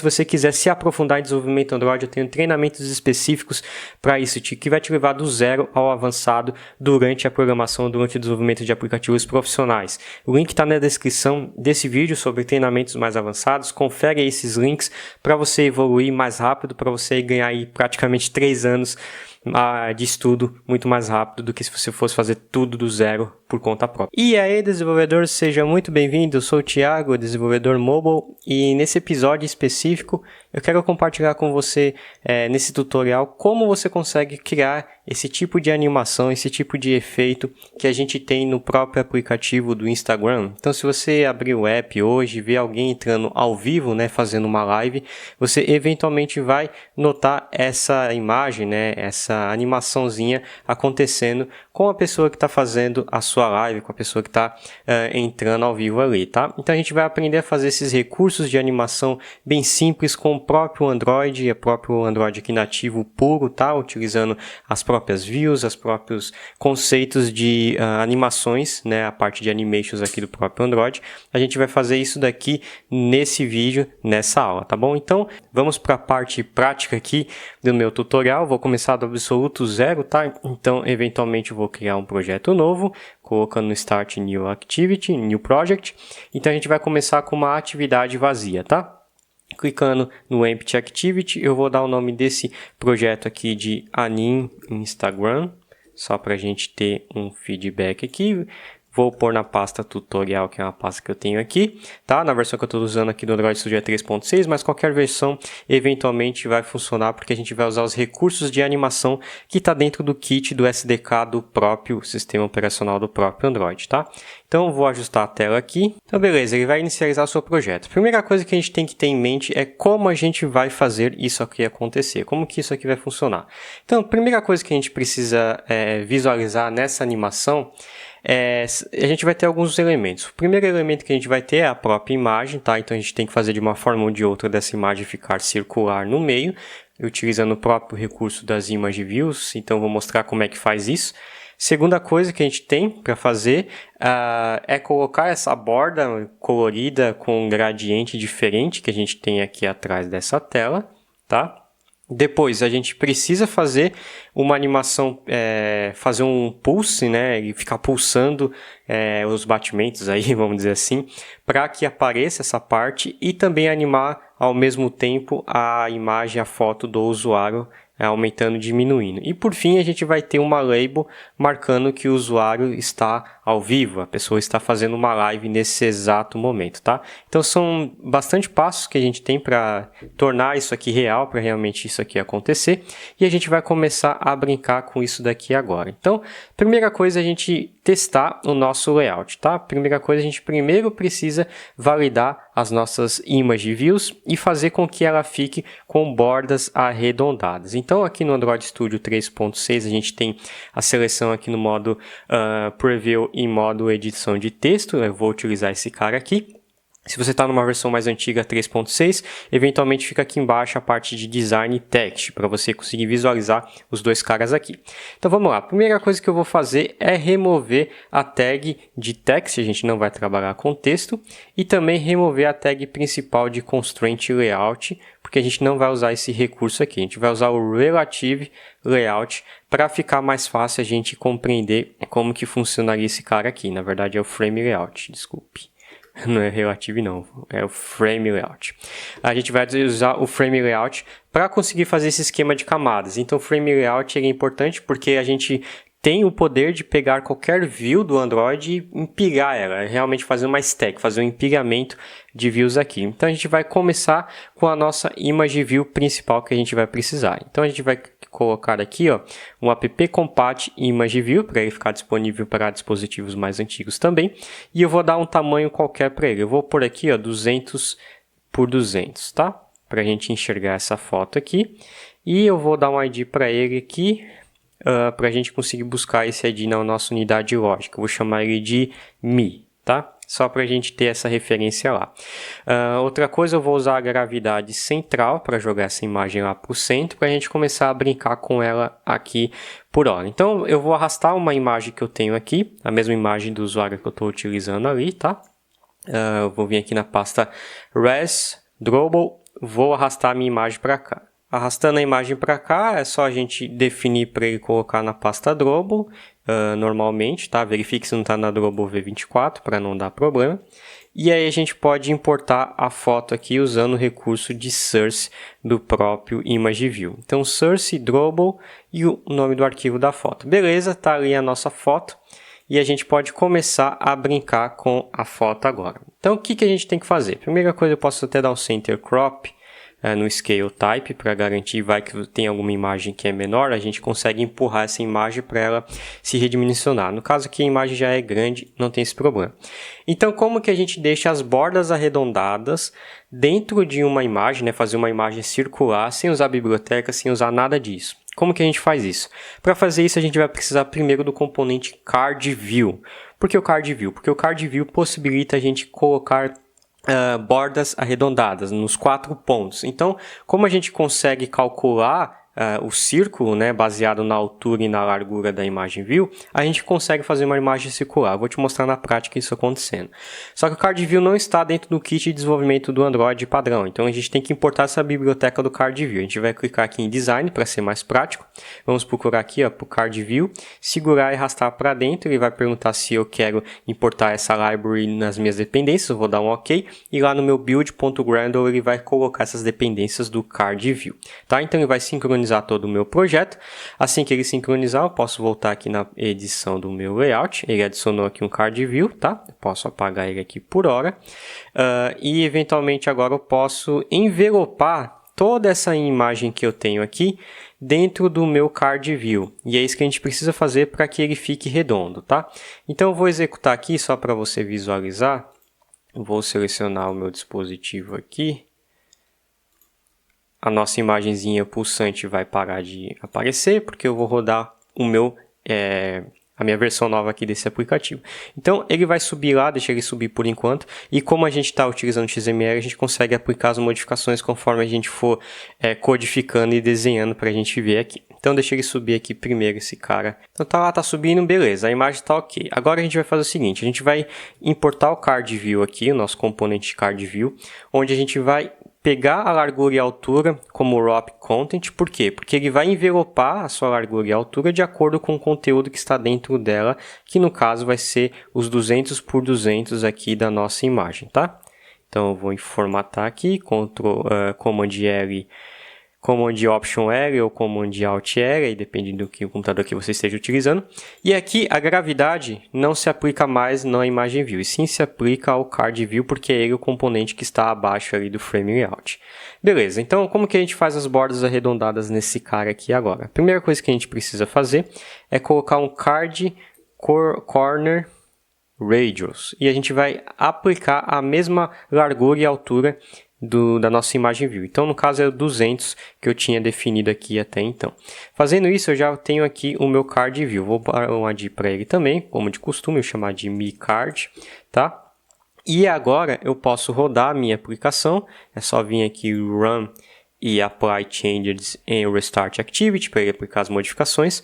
Se você quiser se aprofundar em desenvolvimento Android, eu tenho treinamentos específicos para isso, que vai te levar do zero ao avançado durante a programação, durante o desenvolvimento de aplicativos profissionais. O link está na descrição desse vídeo sobre treinamentos mais avançados. Confere esses links para você evoluir mais rápido, para você ganhar aí praticamente 3 anos de estudo muito mais rápido do que se você fosse fazer tudo do zero por conta própria. E aí, desenvolvedor, seja muito bem-vindo. Eu sou o Thiago, desenvolvedor mobile, e nesse episódio específico eu quero compartilhar com você nesse tutorial como você consegue criar esse tipo de animação, esse tipo de efeito que a gente tem no próprio aplicativo do Instagram. Então, se você abrir o app hoje e ver alguém entrando ao vivo, fazendo uma live, você eventualmente vai notar essa imagem, essa animaçãozinha acontecendo com a pessoa que está fazendo a sua live, com a pessoa que está entrando ao vivo ali, tá? Então, a gente vai aprender a fazer esses recursos de animação bem simples com o próprio Android, o próprio Android aqui nativo puro, tá? Utilizando as próprias views, os próprios conceitos de animações, a parte de animations aqui do próprio Android. A gente vai fazer isso daqui nesse vídeo, nessa aula, tá bom? Então, vamos para a parte prática aqui do meu tutorial. Vou começar do absoluto zero, tá? Então, eventualmente, eu vou criar um projeto novo, colocando no Start New Activity, New Project. Então, a gente vai começar com uma atividade vazia, tá? Clicando no Empty Activity, eu vou dar o nome desse projeto aqui de Anim Instagram, só para a gente ter um feedback aqui. Vou pôr na pasta tutorial, que é uma pasta que eu tenho aqui, tá? Na versão que eu estou usando aqui do Android Studio é 3.6, mas qualquer versão eventualmente vai funcionar, porque a gente vai usar os recursos de animação que está dentro do kit do SDK do próprio sistema operacional do próprio Android, tá? Então, vou ajustar a tela aqui. Então, beleza, ele vai inicializar o seu projeto. A primeira coisa que a gente tem que ter em mente é como a gente vai fazer isso aqui acontecer, como que isso aqui vai funcionar. Então, a primeira coisa que a gente precisa visualizar nessa animação a gente vai ter alguns elementos. O primeiro elemento que a gente vai ter é a própria imagem, tá? Então a gente tem que fazer de uma forma ou de outra dessa imagem ficar circular no meio, utilizando o próprio recurso das Image Views. Então vou mostrar como é que faz isso. Segunda coisa que a gente tem para fazer é colocar essa borda colorida com um gradiente diferente que a gente tem aqui atrás dessa tela, tá? Depois, a gente precisa fazer uma animação, fazer um pulse, e ficar pulsando os batimentos aí, vamos dizer assim, para que apareça essa parte e também animar ao mesmo tempo a imagem, a foto do usuário, aumentando e diminuindo. E por fim, a gente vai ter uma label marcando que o usuário está ao vivo, a pessoa está fazendo uma live nesse exato momento, tá? Então são bastante passos que a gente tem para tornar isso aqui real, para realmente isso aqui acontecer, e a gente vai começar a brincar com isso daqui agora. Então, primeira coisa é a gente testar o nosso layout, tá? Primeira coisa, a gente primeiro precisa validar as nossas image views e fazer com que ela fique com bordas arredondadas. Então, aqui no Android Studio 3.6, a gente tem a seleção aqui no modo Preview e modo Edição de Texto. Eu vou utilizar esse cara aqui. Se você está numa versão mais antiga, 3.6, eventualmente fica aqui embaixo a parte de Design e Text, para você conseguir visualizar os dois caras aqui. Então vamos lá, a primeira coisa que eu vou fazer é remover a tag de Text, a gente não vai trabalhar com texto, e também remover a tag principal de Constraint Layout, porque a gente não vai usar esse recurso aqui, a gente vai usar o Relative Layout para ficar mais fácil a gente compreender como que funcionaria esse cara aqui. Na verdade é o Frame Layout, desculpe. Não é Relative não, é o Frame Layout. A gente vai usar o Frame Layout para conseguir fazer esse esquema de camadas. Então o Frame Layout é importante porque a gente tem o poder de pegar qualquer view do Android e empilhar ela, realmente fazer uma stack, fazer um empilhamento de views aqui. Então a gente vai começar com a nossa image view principal que a gente vai precisar. Então a gente vai colocar aqui um app-compat image view para ele ficar disponível para dispositivos mais antigos também. E eu vou dar um tamanho qualquer para ele. Eu vou pôr aqui 200 por 200, tá? Para a gente enxergar essa foto aqui. E eu vou dar um ID para ele aqui, para a gente conseguir buscar esse ID na nossa unidade lógica. Eu vou chamar ele de Mi, tá? Só para a gente ter essa referência lá. Outra coisa, eu vou usar a gravidade central para jogar essa imagem lá para o centro, para a gente começar a brincar com ela aqui por hora. Então, eu vou arrastar uma imagem que eu tenho aqui, a mesma imagem do usuário que eu estou utilizando ali, tá? Eu vou vir aqui na pasta Res Drawable vou arrastar a minha imagem para cá. Arrastando a imagem para cá, é só a gente definir para ele colocar na pasta Drobo, normalmente, tá? Verifique se não está na Drobo V24 para não dar problema. E aí a gente pode importar a foto aqui usando o recurso de source do próprio ImageView. Então, source, Drobo e o nome do arquivo da foto. Beleza, tá ali a nossa foto. E a gente pode começar a brincar com a foto agora. Então, o que a gente tem que fazer? Primeira coisa, eu posso até dar um Center Crop no Scale Type para garantir, vai que tem alguma imagem que é menor, a gente consegue empurrar essa imagem para ela se redimensionar. No caso aqui a imagem já é grande, não tem esse problema. Então, como que a gente deixa as bordas arredondadas dentro de uma imagem, né? Fazer uma imagem circular, sem usar biblioteca, sem usar nada disso? Como que a gente faz isso? Para fazer isso, a gente vai precisar primeiro do componente Card View. Por que o Card View? Porque o Card View possibilita a gente colocar bordas arredondadas nos 4 pontos. Então, como a gente consegue calcular o círculo, né, baseado na altura e na largura da imagem view, a gente consegue fazer uma imagem circular. Vou te mostrar na prática isso acontecendo. Só que o Card View não está dentro do kit de desenvolvimento do Android padrão, então a gente tem que importar essa biblioteca do Card View. A gente vai clicar aqui em Design para ser mais prático. Vamos procurar aqui para o Card View, segurar e arrastar para dentro. Ele vai perguntar se eu quero importar essa library nas minhas dependências. Eu vou dar um OK. E lá no meu build.gradle ele vai colocar essas dependências do Card View. Tá? Então ele vai sincronizar todo o meu projeto. Assim que ele sincronizar, eu posso voltar aqui na edição do meu layout. Ele adicionou aqui um Card View, tá? Eu posso apagar ele aqui por hora. E eventualmente agora eu posso envelopar toda essa imagem que eu tenho aqui dentro do meu Card View. E é isso que a gente precisa fazer para que ele fique redondo, tá? Então eu vou executar aqui só para você visualizar. Vou selecionar o meu dispositivo aqui. A nossa imagenzinha pulsante vai parar de aparecer, porque eu vou rodar a minha versão nova aqui desse aplicativo. Então, ele vai subir lá, deixa ele subir por enquanto, e como a gente está utilizando XML, a gente consegue aplicar as modificações conforme a gente for codificando e desenhando para a gente ver aqui. Então, deixa ele subir aqui primeiro, esse cara. Então, tá lá, tá subindo, beleza, a imagem tá ok. Agora a gente vai fazer o seguinte, a gente vai importar o Card View aqui, o nosso componente Card View, onde a gente vai pegar a largura e a altura como wrap content. Por quê? Porque ele vai envelopar a sua largura e a altura de acordo com o conteúdo que está dentro dela, que no caso vai ser os 200 por 200 aqui da nossa imagem, tá? Então eu vou formatar aqui, Command L, Command Option L ou Command Alt L, aí depende do que o computador que você esteja utilizando. E aqui a gravidade não se aplica mais na imagem view, e sim se aplica ao Card View, porque é ele o componente que está abaixo ali do Frame Layout. Beleza, então como que a gente faz as bordas arredondadas nesse cara aqui agora? A primeira coisa que a gente precisa fazer é colocar um Card Corner Radius, e a gente vai aplicar a mesma largura e altura da nossa imagem view. Então, no caso, é o 200 que eu tinha definido aqui até então. Fazendo isso, eu já tenho aqui o meu Card View. Vou add para ele também, como de costume, eu chamar de Mi Card, tá? E agora eu posso rodar a minha aplicação. É só vir aqui Run e Apply Changes em Restart Activity para ele aplicar as modificações.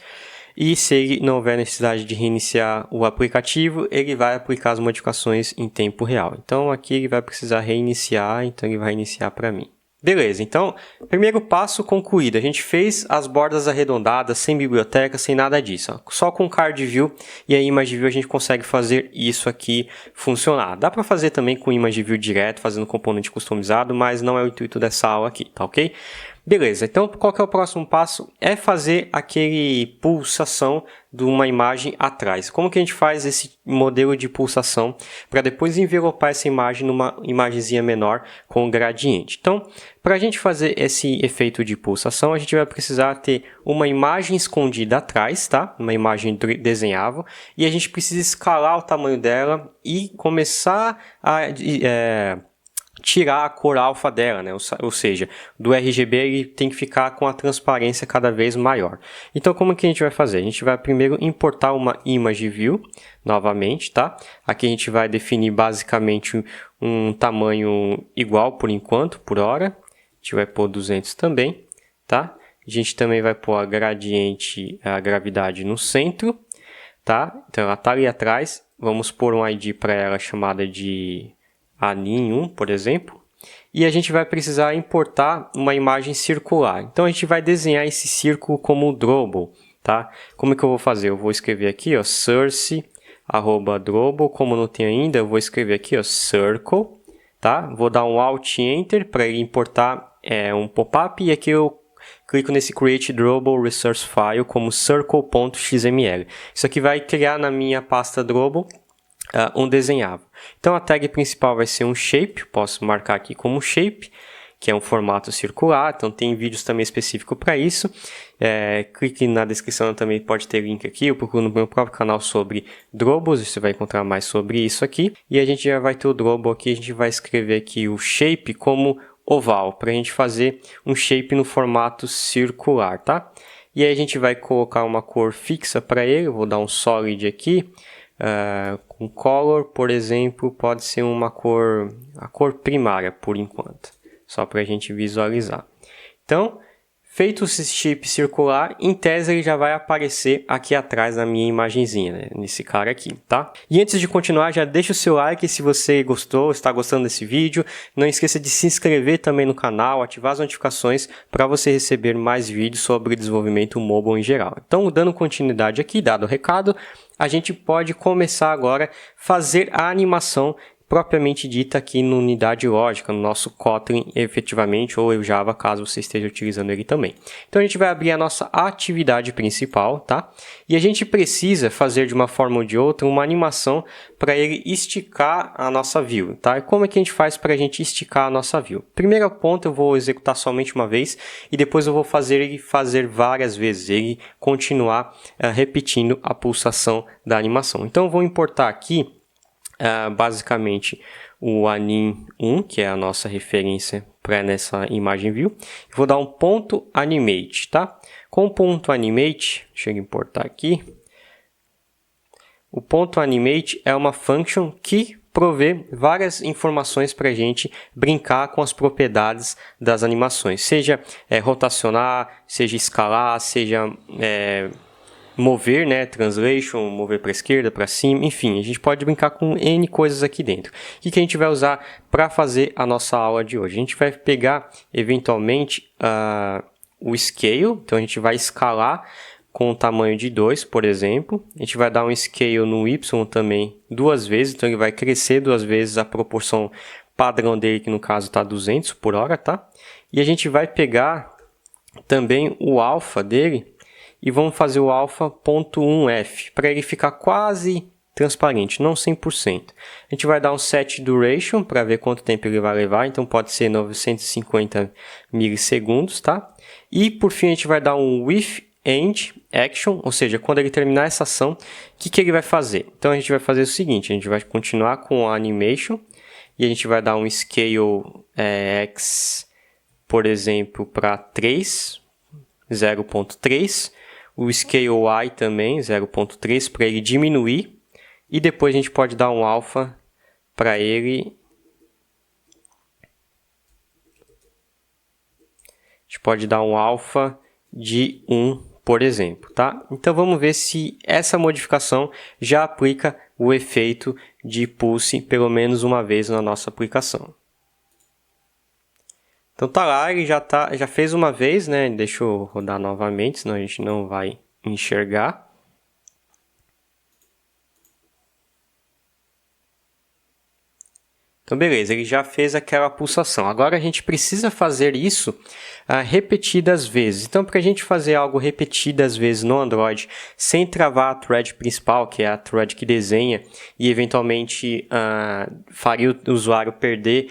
E se ele não houver necessidade de reiniciar o aplicativo, ele vai aplicar as modificações em tempo real. Então aqui ele vai precisar reiniciar, então ele vai iniciar para mim. Beleza, então, primeiro passo concluído. A gente fez as bordas arredondadas, sem biblioteca, sem nada disso. Ó. Só com Card View e a Image View a gente consegue fazer isso aqui funcionar. Dá para fazer também com Image View direto, fazendo componente customizado, mas não é o intuito dessa aula aqui, tá ok? Beleza, então qual que é o próximo passo? É fazer aquele pulsação de uma imagem atrás. Como que a gente faz esse modelo de pulsação para depois envelopar essa imagem numa imagenzinha menor com gradiente? Então, para a gente fazer esse efeito de pulsação, a gente vai precisar ter uma imagem escondida atrás, tá? Uma imagem desenhável, e a gente precisa escalar o tamanho dela e começar a tirar a cor alfa dela, né? Ou seja, do RGB ele tem que ficar com a transparência cada vez maior. Então, como que a gente vai fazer? A gente vai primeiro importar uma Image View, novamente, tá? Aqui a gente vai definir basicamente um tamanho igual por enquanto, por hora. A gente vai pôr 200 também, tá? A gente também vai pôr a gradiente, a gravidade no centro, tá? Então, ela está ali atrás. Vamos pôr um ID para ela chamada de anin1, por exemplo, e a gente vai precisar importar uma imagem circular. Então a gente vai desenhar esse círculo como Drawable, tá? Como é que eu vou fazer? Eu vou escrever aqui, ó, source@Drawable, como não tem ainda, eu vou escrever aqui, ó, circle, tá? Vou dar um Alt Enter para ele importar um pop-up, e aqui eu clico nesse Create Drawable Resource File como circle.xml. Isso aqui vai criar na minha pasta Drawable um desenhável. Então a tag principal vai ser um shape, posso marcar aqui como shape, que é um formato circular, então tem vídeos também específicos para isso. Clique na descrição, também pode ter link aqui, eu procuro no meu próprio canal sobre Drawables, você vai encontrar mais sobre isso aqui. E a gente já vai ter o Drawable aqui, a gente vai escrever aqui o shape como oval, para a gente fazer um shape no formato circular, tá? E aí a gente vai colocar uma cor fixa para ele, eu vou dar um solid aqui, com color, por exemplo, pode ser a cor primária por enquanto, só para a gente visualizar. Então, feito esse shape circular, em tese ele já vai aparecer aqui atrás na minha imagenzinha, né? Nesse cara aqui, tá? E antes de continuar, já deixa o seu like se você gostou, está gostando desse vídeo. Não esqueça de se inscrever também no canal, ativar as notificações para você receber mais vídeos sobre desenvolvimento mobile em geral. Então, dando continuidade aqui, dado o recado, a gente pode começar agora a fazer a animação propriamente dita aqui na unidade lógica, no nosso Kotlin efetivamente, ou o Java, caso você esteja utilizando ele também. Então a gente vai abrir a nossa atividade principal, tá? E a gente precisa fazer de uma forma ou de outra uma animação para ele esticar a nossa view, tá? E como é que a gente faz para a gente esticar a nossa view? Primeiro ponto eu vou executar somente uma vez e depois eu vou fazer ele fazer várias vezes, ele continuar repetindo a pulsação da animação. Então eu vou importar aqui basicamente o anim1, que é a nossa referência para nessa imagem view. Vou dar um ponto animate, tá? Com o ponto animate, deixa eu importar aqui. O ponto animate é uma function que provê várias informações para a gente brincar com as propriedades das animações, seja rotacionar, seja escalar, seja mover, né, translation, mover para a esquerda, para cima, enfim, a gente pode brincar com N coisas aqui dentro. O que a gente vai usar para fazer a nossa aula de hoje? A gente vai pegar, eventualmente, o scale, então a gente vai escalar com o tamanho de 2, por exemplo. A gente vai dar um scale no Y também 2 vezes, então ele vai crescer 2 vezes a proporção padrão dele, que no caso está 200 por hora, tá? E a gente vai pegar também o alfa dele, e vamos fazer o alpha.1f, para ele ficar quase transparente, não 100%. A gente vai dar um set duration, para ver quanto tempo ele vai levar, então pode ser 950 milissegundos, tá? E por fim a gente vai dar um with end action, ou seja, quando ele terminar essa ação, o que ele vai fazer? Então a gente vai fazer o seguinte, a gente vai continuar com a animation, e a gente vai dar um scale x, por exemplo, para 3, 0.3, o scale y também, 0.3, para ele diminuir. E depois a gente pode dar um alfa para ele. A gente pode dar um alfa de 1, por exemplo, tá? Então vamos ver se essa modificação já aplica o efeito de pulse pelo menos uma vez na nossa aplicação. Então tá lá, ele já fez uma vez, né? Deixa eu rodar novamente, senão a gente não vai enxergar. Então beleza, ele já fez aquela pulsação. Agora a gente precisa fazer isso repetidas vezes. Então para a gente fazer algo repetidas vezes no Android, sem travar a thread principal, que é a thread que desenha, e eventualmente faria o usuário perder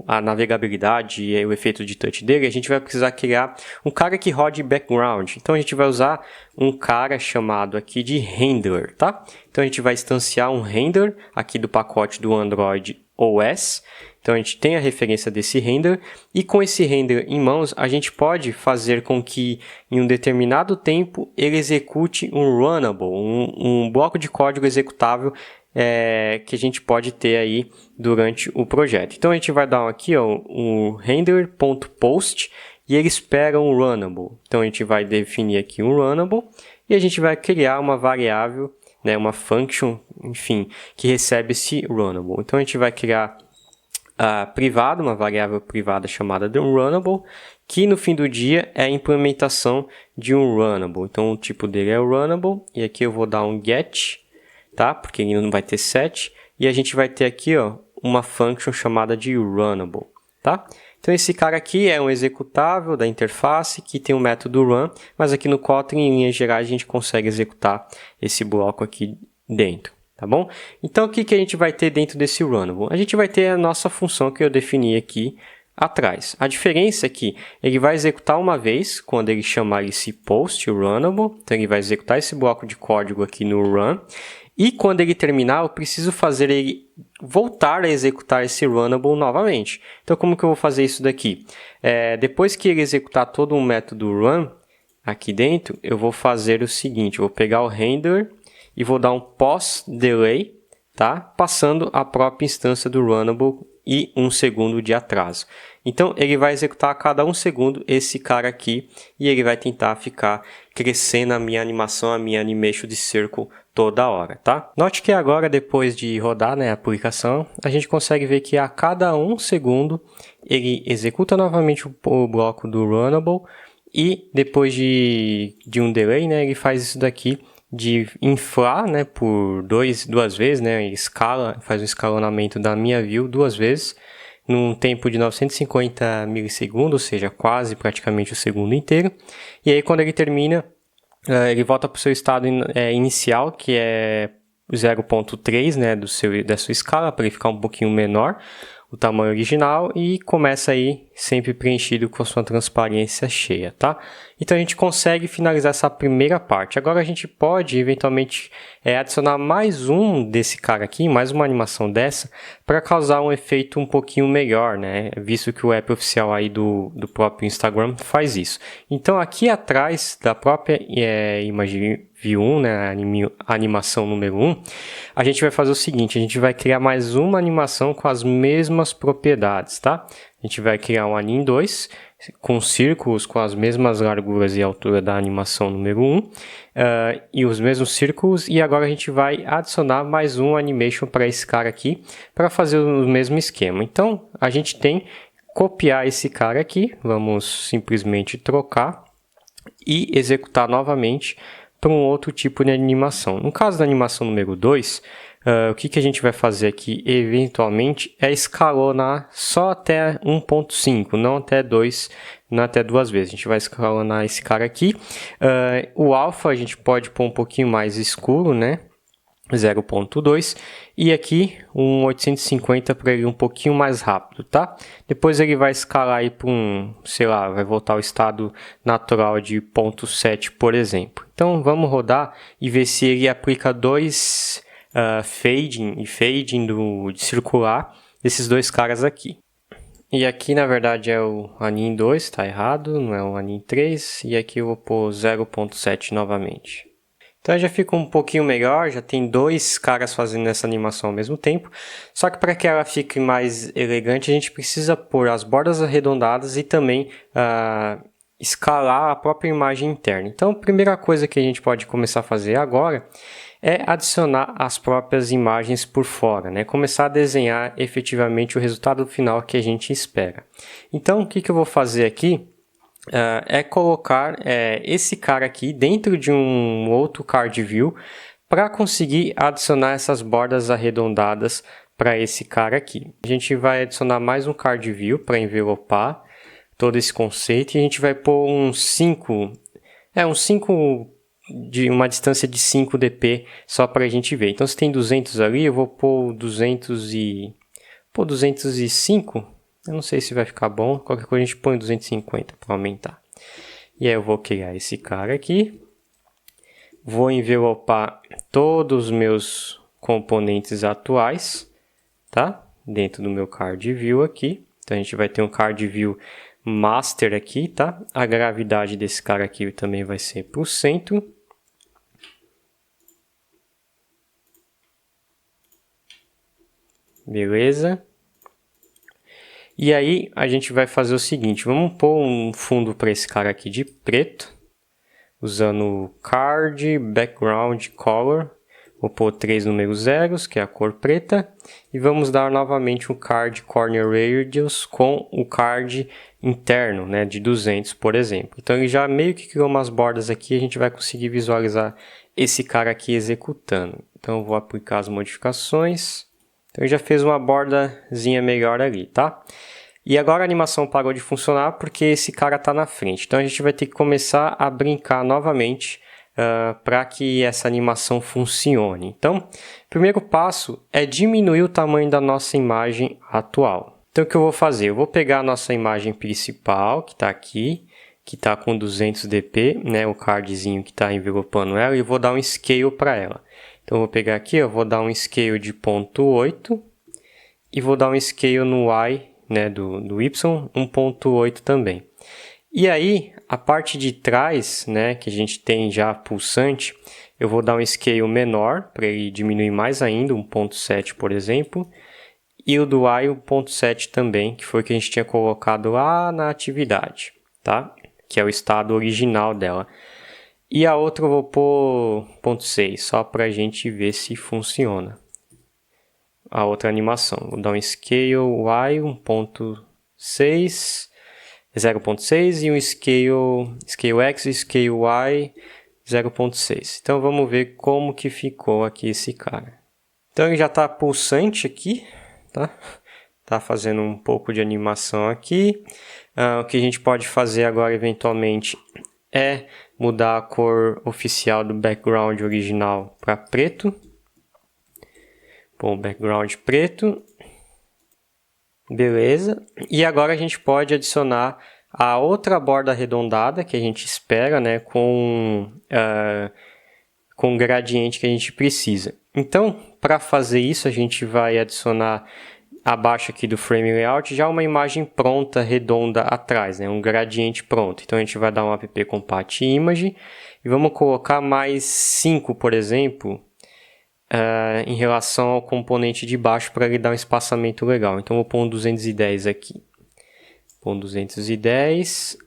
a navegabilidade e o efeito de touch dele, a gente vai precisar criar um cara que rode background. Então a gente vai usar um cara chamado aqui de Handler, tá? Então a gente vai instanciar um Handler aqui do pacote do Android OS. Então a gente tem a referência desse render, e com esse render em mãos a gente pode fazer com que em um determinado tempo ele execute um runnable, um bloco de código executável que a gente pode ter aí durante o projeto. Então a gente vai dar aqui um render.post e ele espera um runnable. Então a gente vai definir aqui um runnable e a gente vai criar uma variável, né, uma function, enfim, que recebe esse runnable. Então a gente vai criar privado, uma variável privada chamada de runnable, que no fim do dia é a implementação de um runnable. Então o tipo dele é o runnable, e aqui eu vou dar um get, tá? Porque ele não vai ter set, e a gente vai ter aqui, ó, uma function chamada de runnable, tá? Então esse cara aqui é um executável da interface que tem o método run, mas aqui no Kotlin, em linhas gerais, a gente consegue executar esse bloco aqui dentro, tá bom? Então o que a gente vai ter dentro desse runnable? A gente vai ter a nossa função que eu defini aqui atrás. A diferença é que ele vai executar uma vez quando ele chamar esse post runnable, então ele vai executar esse bloco de código aqui no run, e quando ele terminar, eu preciso fazer ele voltar a executar esse runnable novamente. Então, como que eu vou fazer isso daqui? Depois que ele executar todo um método run aqui dentro, eu vou fazer o seguinte, eu vou pegar o handler e vou dar um pause delay, tá? Passando a própria instância do runnable e 1 segundo de atraso. Então, ele vai executar a cada 1 segundo esse cara aqui e ele vai tentar ficar crescendo a minha animação, a minha animation de circle toda hora, tá? Note que agora, depois de rodar, né, a aplicação, a gente consegue ver que a cada 1 segundo ele executa novamente o bloco do runnable e depois de um delay, né, ele faz isso daqui de inflar, né, por duas vezes, né, escala, faz um escalonamento da minha view 2 vezes, num tempo de 950 milissegundos, ou seja, quase praticamente o segundo inteiro. E aí quando ele termina, ele volta para o seu estado inicial, que é 0.3, né, da sua escala, para ele ficar um pouquinho menor, o tamanho original, e começa aí sempre preenchido com a sua transparência cheia, tá? Então a gente consegue finalizar essa primeira parte. Agora a gente pode eventualmente adicionar mais um desse cara aqui, mais uma animação dessa, para causar um efeito um pouquinho melhor, né? Visto que o app oficial aí do próprio Instagram faz isso. Então aqui atrás da própria imagem View 1, né, a animação número 1, a gente vai fazer o seguinte, a gente vai criar mais uma animação com as mesmas propriedades, tá? A gente vai criar um anim 2 com círculos com as mesmas larguras e altura da animação número 1 e os mesmos círculos, e agora a gente vai adicionar mais um animation para esse cara aqui para fazer o mesmo esquema. Então a gente tem copiar esse cara aqui, vamos simplesmente trocar e executar novamente para um outro tipo de animação. No caso da animação número 2, o que a gente vai fazer aqui eventualmente é escalonar só até 1.5, não até 2, não até 2 vezes. A gente vai escalonar esse cara aqui. O alpha a gente pode pôr um pouquinho mais escuro, né? 0.2, e aqui um 850 para ele um pouquinho mais rápido, tá? Depois ele vai escalar aí para sei lá, vai voltar ao estado natural de 0.7, por exemplo. Então vamos rodar e ver se ele aplica dois fading e fading de circular desses dois caras aqui. E aqui na verdade é o anim 2, está errado, não é o anim 3, e aqui eu vou pôr 0.7 novamente. Então já fica um pouquinho melhor, já tem dois caras fazendo essa animação ao mesmo tempo. Só que para que ela fique mais elegante, a gente precisa pôr as bordas arredondadas e também escalar a própria imagem interna. Então a primeira coisa que a gente pode começar a fazer agora é adicionar as próprias imagens por fora, né? Começar a desenhar efetivamente o resultado final que a gente espera. Então o que eu vou fazer aqui? É colocar esse cara aqui dentro de um outro card view para conseguir adicionar essas bordas arredondadas para esse cara aqui. A gente vai adicionar mais um card view para envelopar todo esse conceito e a gente vai pôr um 5 de uma distância de 5 dp só para a gente ver. Então se tem 200 ali, eu vou pôr 205. Eu não sei se vai ficar bom, qualquer coisa a gente põe 250 para aumentar. E aí eu vou criar esse cara aqui. Vou envelopar todos os meus componentes atuais, tá? Dentro do meu card view aqui. Então a gente vai ter um card view master aqui, tá? A gravidade desse cara aqui também vai ser para o centro. Beleza. E aí a gente vai fazer o seguinte, vamos pôr um fundo para esse cara aqui de preto, usando card background color. Vou pôr 3 números zeros, que é a cor preta, e vamos dar novamente um card corner radius com o card interno, né, de 200, por exemplo. Então ele já meio que criou umas bordas aqui, a gente vai conseguir visualizar esse cara aqui executando. Então eu vou aplicar as modificações. Então ele já fez uma bordazinha melhor ali, tá? E agora a animação parou de funcionar porque esse cara está na frente. Então a gente vai ter que começar a brincar novamente para que essa animação funcione. Então, o primeiro passo é diminuir o tamanho da nossa imagem atual. Então, o que eu vou fazer? Eu vou pegar a nossa imagem principal, que está aqui, que está com 200 dp, né, o cardzinho que está envelopando ela, e eu vou dar um scale para ela. Então, eu vou pegar aqui, eu vou dar um scale de 0,8 e vou dar um scale no Y, né, do Y, 1,8 também. E aí, a parte de trás, né, que a gente tem já pulsante, eu vou dar um scale menor, para ele diminuir mais ainda, 1,7 por exemplo, e o do Y 1,7 também, que foi o que a gente tinha colocado lá na atividade, tá? Que é o estado original dela. E a outra eu vou pôr 0,6, só para a gente ver se funciona. A outra animação, vou dar um scale Y 1,6, 0,6 e um scale X e scale Y 0,6. Então vamos ver como que ficou aqui esse cara. Então ele já está pulsante aqui, tá? Tá fazendo um pouco de animação aqui. O que a gente pode fazer agora eventualmente é mudar a cor oficial do background original para preto. Bom, background preto. Beleza. E agora a gente pode adicionar a outra borda arredondada que a gente espera, né, com o gradiente que a gente precisa. Então, para fazer isso, a gente vai adicionar abaixo aqui do frame layout já uma imagem pronta, redonda atrás, né, um gradiente pronto. Então a gente vai dar um app compat image e vamos colocar mais 5, por exemplo, em relação ao componente de baixo para ele dar um espaçamento legal. Então vou pôr um 210 aqui. Pôr um 210.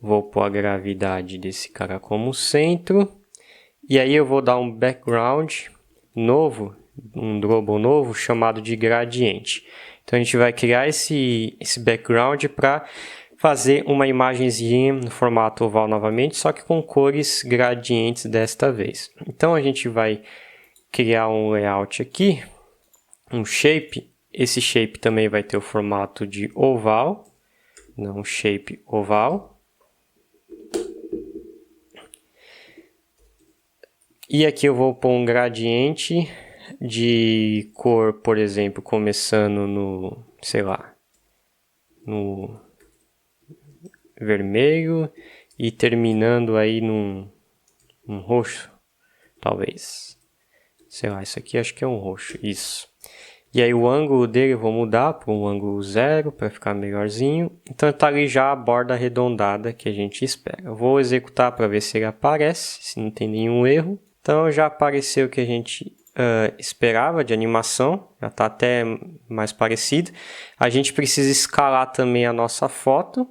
Vou pôr a gravidade desse cara como centro. E aí eu vou dar um background novo, um drawable novo chamado de gradiente. Então a gente vai criar esse background para fazer uma imagenzinha no formato oval novamente, só que com cores gradientes desta vez. Então a gente vai criar um layout aqui, um shape. Esse shape também vai ter o formato de oval, não shape oval. E aqui eu vou pôr um gradiente de cor, por exemplo, começando no, sei lá, no vermelho e terminando aí num roxo, talvez. Sei lá, isso aqui acho que é um roxo, isso. E aí o ângulo dele eu vou mudar para um ângulo 0 para ficar melhorzinho. Então está ali já a borda arredondada que a gente espera. Eu vou executar para ver se ele aparece, se não tem nenhum erro. Então já apareceu o que a gente esperava de animação, já está até mais parecido. A gente precisa escalar também a nossa foto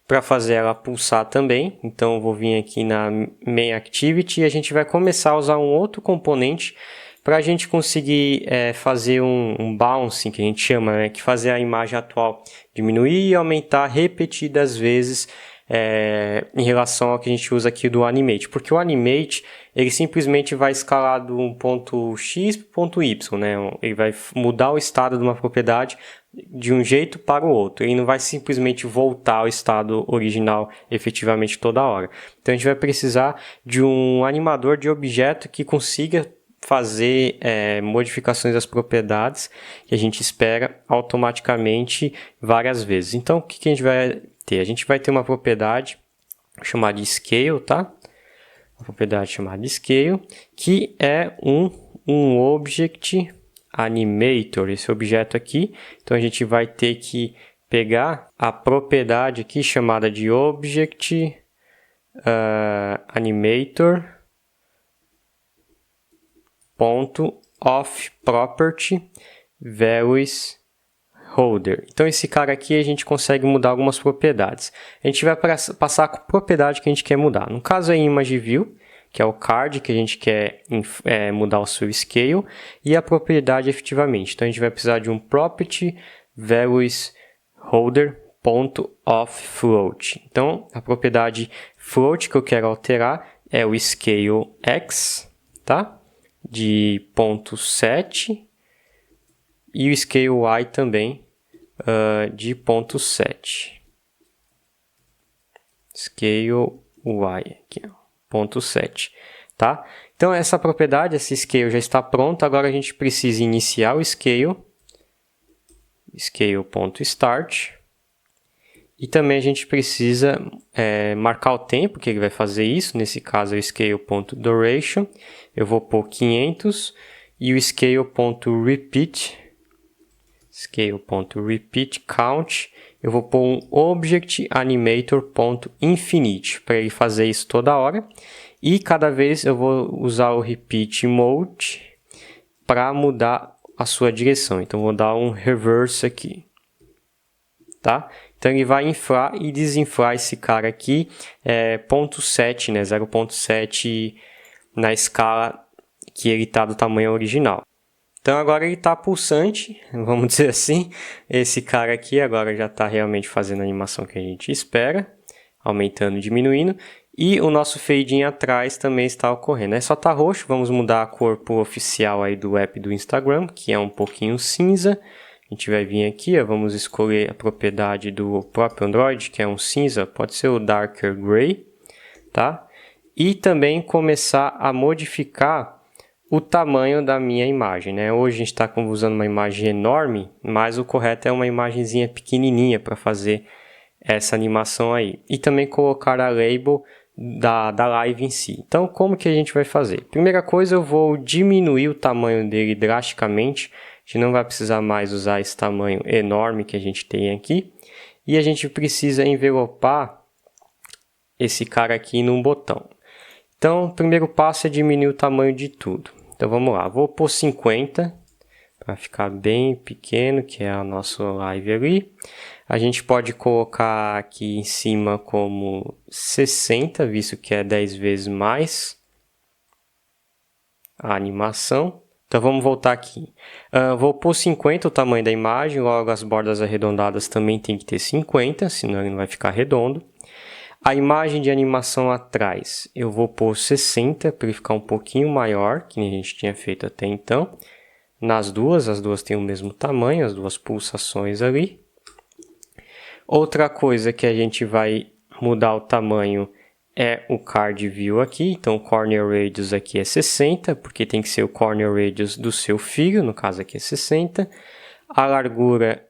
para fazer ela pulsar também. Então eu vou vir aqui na Main Activity e a gente vai começar a usar um outro componente para a gente conseguir fazer um bouncing, que a gente chama, né? Que fazer a imagem atual diminuir e aumentar repetidas vezes em relação ao que a gente usa aqui do Animate. Porque o Animate, ele simplesmente vai escalar de um ponto X para o ponto Y, né? Ele vai mudar o estado de uma propriedade de um jeito para o outro. Ele não vai simplesmente voltar ao estado original efetivamente toda hora. Então a gente vai precisar de um animador de objeto que consiga fazer modificações das propriedades que a gente espera automaticamente várias vezes. Então, o que a gente vai ter? A gente vai ter uma propriedade chamada de scale, tá? Uma propriedade chamada de scale, que é um object animator, esse objeto aqui. Então, a gente vai ter que pegar a propriedade aqui chamada de object animator .of property values holder. Então esse cara aqui a gente consegue mudar algumas propriedades. A gente vai passar a propriedade que a gente quer mudar. No caso é image view, que é o card que a gente quer mudar o seu scale, e a propriedade efetivamente. Então a gente vai precisar de um property values holder.offFloat. Então a propriedade float que eu quero alterar é o scale x, tá? De 0.7 e o scale y também de 0.7. Scale y aqui, 0.7, tá? Então essa propriedade, esse scale já está pronto. Agora a gente precisa iniciar o scale.start, e também a gente precisa marcar o tempo que ele vai fazer isso. Nesse caso é o scale.duration, eu vou pôr 500, e o scale.repeat count, eu vou pôr um object animator.infinite para ele fazer isso toda hora, e cada vez eu vou usar o repeat mode para mudar a sua direção. Então vou dar um reverse aqui, tá? Então ele vai inflar e desinflar esse cara aqui, 0.7, né? 0.7 na escala que ele está do tamanho original. Então agora ele está pulsante, vamos dizer assim. Esse cara aqui agora já está realmente fazendo a animação que a gente espera, aumentando e diminuindo. E o nosso fade atrás também está ocorrendo. Só está roxo, vamos mudar a cor para o oficial aí do app do Instagram, que é um pouquinho cinza. A gente vai vir aqui, vamos escolher a propriedade do próprio Android, que é um cinza, pode ser o Darker Gray, tá? E também começar a modificar o tamanho da minha imagem, né? Hoje a gente está usando uma imagem enorme, mas o correto é uma imagenzinha pequenininha para fazer essa animação aí. E também colocar a label da live em si. Então, como que a gente vai fazer? Primeira coisa, eu vou diminuir o tamanho dele drasticamente. A gente não vai precisar mais usar esse tamanho enorme que a gente tem aqui. E a gente precisa envelopar esse cara aqui num botão. Então, o primeiro passo é diminuir o tamanho de tudo. Então, vamos lá. Vou pôr 50 para ficar bem pequeno, que é a nossa live ali. A gente pode colocar aqui em cima como 60, visto que é 10 vezes mais a animação. Então vamos voltar aqui. Vou pôr 50 o tamanho da imagem, logo as bordas arredondadas também tem que ter 50, senão ele não vai ficar redondo. A imagem de animação atrás eu vou pôr 60 para ele ficar um pouquinho maior, que a gente tinha feito até então. Nas duas, as duas têm o mesmo tamanho, as duas pulsações ali. Outra coisa que a gente vai mudar o tamanho é o card view aqui. Então o corner radius aqui é 60, porque tem que ser o corner radius do seu filho, no caso aqui é 60. A largura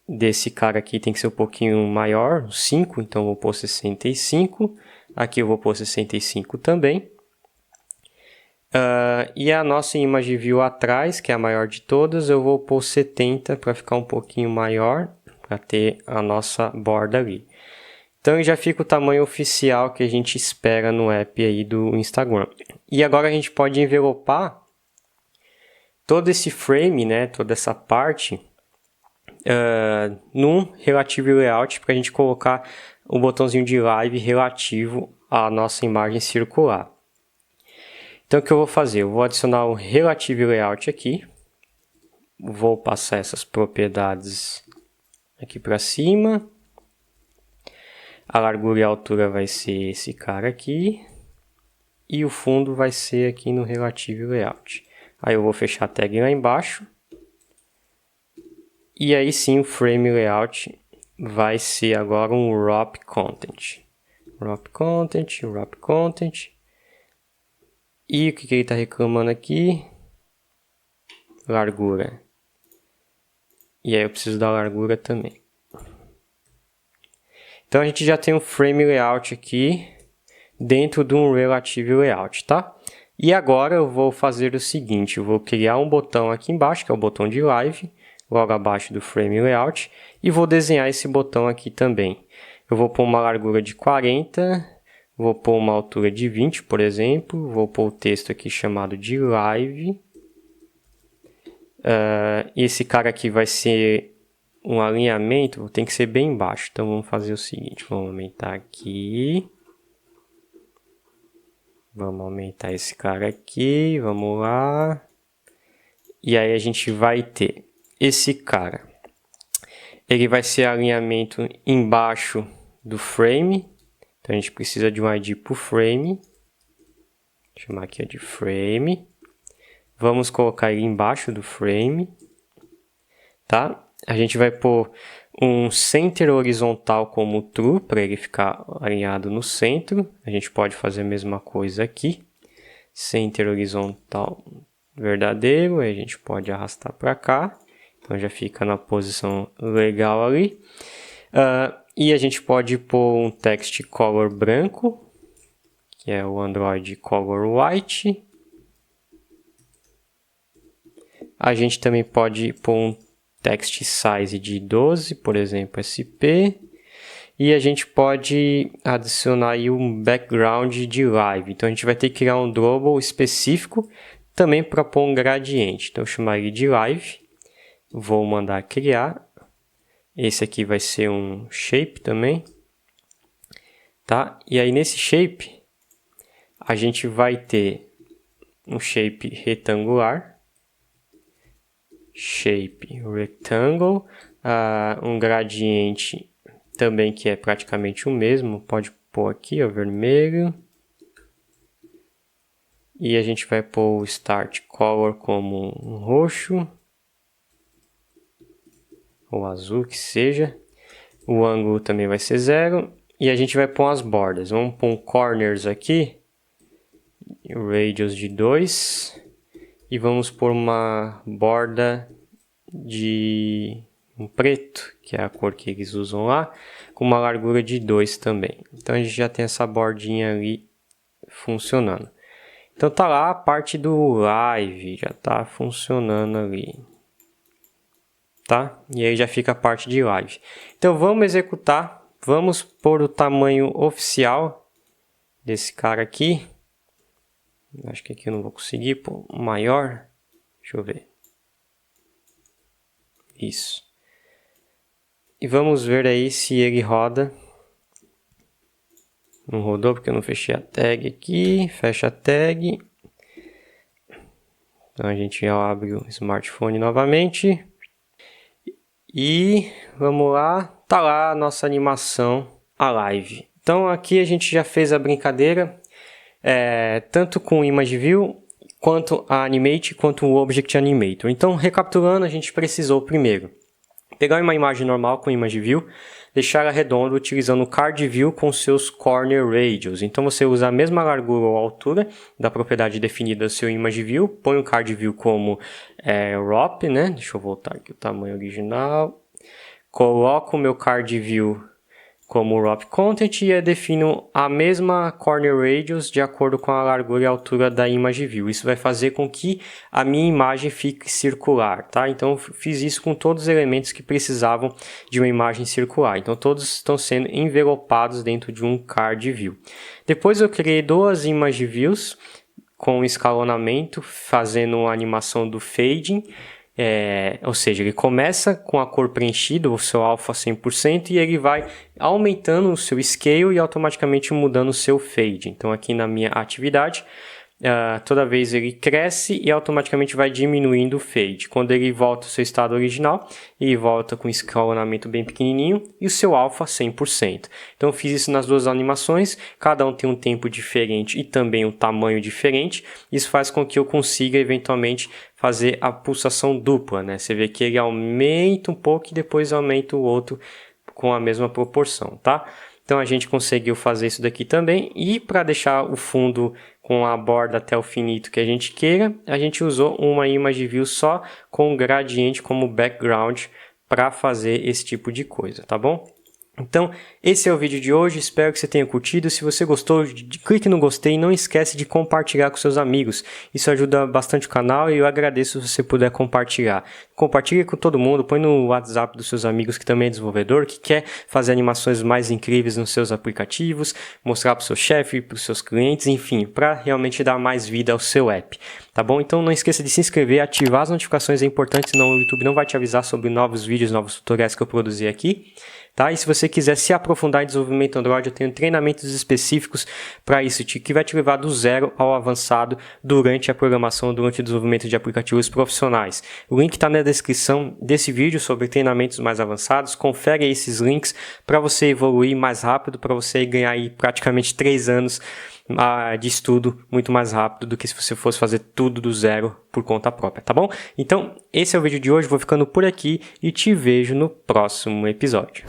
desse cara aqui tem que ser um pouquinho maior, 5, então eu vou pôr 65. Aqui eu vou pôr 65 também. E a nossa image view atrás, que é a maior de todas, eu vou pôr 70 para ficar um pouquinho maior, para ter a nossa borda ali. Então já fica o tamanho oficial que a gente espera no app aí do Instagram. E agora a gente pode envelopar todo esse frame, né, toda essa parte, num Relative Layout, para a gente colocar o botãozinho de live relativo à nossa imagem circular. Então o que eu vou fazer? Eu vou adicionar um Relative Layout aqui. Vou passar essas propriedades aqui para cima. A largura e a altura vai ser esse cara aqui. E o fundo vai ser aqui no Relative Layout. Aí eu vou fechar a tag lá embaixo. E aí sim o Frame Layout vai ser agora um Wrap Content. Wrap Content, Wrap Content. E o que ele está reclamando aqui? Largura. E aí eu preciso da largura também. Então a gente já tem um Frame Layout aqui dentro de um Relative Layout, tá? E agora eu vou fazer o seguinte, eu vou criar um botão aqui embaixo, que é o botão de Live, logo abaixo do Frame Layout, e vou desenhar esse botão aqui também. Eu vou pôr uma largura de 40, vou pôr uma altura de 20, por exemplo, vou pôr o texto aqui chamado de Live. Esse cara aqui vai ser um alinhamento, tem que ser bem baixo, então vamos fazer o seguinte, vamos aumentar aqui. Vamos aumentar esse cara aqui, vamos lá. E aí a gente vai ter esse cara. Ele vai ser alinhamento embaixo do frame. Então a gente precisa de um ID por frame. Vou chamar aqui de frame. Vamos colocar ele embaixo do frame. Tá? A gente vai pôr um center horizontal como true, para ele ficar alinhado no centro. A gente pode fazer a mesma coisa aqui. Center horizontal verdadeiro, aí a gente pode arrastar para cá. Então já fica na posição legal ali. E a gente pode pôr um text color branco, que é o Android Color White. A gente também pode pôr um text size de 12, por exemplo, SP. E a gente pode adicionar aí um background de live. Então a gente vai ter que criar um drawable específico também para pôr um gradiente. Então eu chamar ele de live. Vou mandar criar. Esse aqui vai ser um shape também. Tá? E aí nesse shape a gente vai ter um shape retangular. Shape rectangle, um gradiente também que é praticamente o mesmo, pode pôr aqui, ó, vermelho. E a gente vai pôr o start color como um roxo, ou azul, que seja. O ângulo também vai ser 0. E a gente vai pôr as bordas, vamos pôr um corners aqui, radius de 2. E vamos pôr uma borda de um preto, que é a cor que eles usam lá, com uma largura de 2 também. Então a gente já tem essa bordinha ali funcionando. Então tá lá a parte do live, já tá funcionando ali. Tá? E aí já fica a parte de live. Então vamos executar, vamos pôr o tamanho oficial desse cara aqui. Acho que aqui eu não vou conseguir pôr maior. Deixa eu ver. Isso. E vamos ver aí se ele roda. Não rodou porque eu não fechei a tag aqui. Fecha a tag. Então a gente já abre o smartphone novamente. E vamos lá. Tá lá a nossa animação, a live. Então aqui a gente já fez a brincadeira. Tanto com o Image View, quanto a Animate, quanto o Object Animator. Então, recapitulando, a gente precisou primeiro pegar uma imagem normal com Image View, deixar ela redonda utilizando o Card View com seus Corner Radius. Então, você usa a mesma largura ou altura da propriedade definida do seu Image View, põe o Card View como ROP, né? Deixa eu voltar aqui o tamanho original. Coloco o meu Card View como ROP Content e defino a mesma Corner Radius de acordo com a largura e altura da Image View. Isso vai fazer com que a minha imagem fique circular, tá? Então eu fiz isso com todos os elementos que precisavam de uma imagem circular. Então todos estão sendo envelopados dentro de um Card View. Depois eu criei duas Image Views com escalonamento, fazendo a animação do fading. Ou seja, ele começa com a cor preenchida, o seu alpha 100%, e ele vai aumentando o seu scale e automaticamente mudando o seu fade. Então aqui na minha atividade, toda vez ele cresce e automaticamente vai diminuindo o fade. Quando ele volta ao seu estado original, ele volta com escalonamento bem pequenininho e o seu alpha 100%. Então eu fiz isso nas duas animações, cada um tem um tempo diferente e também um tamanho diferente. Isso faz com que eu consiga eventualmente fazer a pulsação dupla, né? Você vê que ele aumenta um pouco e depois aumenta o outro com a mesma proporção, tá? Então a gente conseguiu fazer isso daqui também, e para deixar o fundo com a borda até o finito que a gente queira, a gente usou uma Image View só com o gradiente como background para fazer esse tipo de coisa, tá bom? Então, esse é o vídeo de hoje, espero que você tenha curtido. Se você gostou, clique no gostei e não esquece de compartilhar com seus amigos. Isso ajuda bastante o canal e eu agradeço se você puder compartilhar. Compartilhe com todo mundo, põe no WhatsApp dos seus amigos que também é desenvolvedor, que quer fazer animações mais incríveis nos seus aplicativos, mostrar para o seu chefe, para os seus clientes, enfim, para realmente dar mais vida ao seu app. tá bom? Então não esqueça de se inscrever, ativar as notificações, é importante, senão o YouTube não vai te avisar sobre novos vídeos, novos tutoriais que eu produzir aqui. Tá? E se você quiser se aprofundar em desenvolvimento Android, eu tenho treinamentos específicos para isso, que vai te levar do zero ao avançado durante a programação, durante o desenvolvimento de aplicativos profissionais. O link está na descrição desse vídeo sobre treinamentos mais avançados. Confere esses links para você evoluir mais rápido, para você ganhar aí praticamente 3 anos de estudo muito mais rápido do que se você fosse fazer tudo do zero por conta própria, tá bom? Então, esse é o vídeo de hoje, vou ficando por aqui e te vejo no próximo episódio.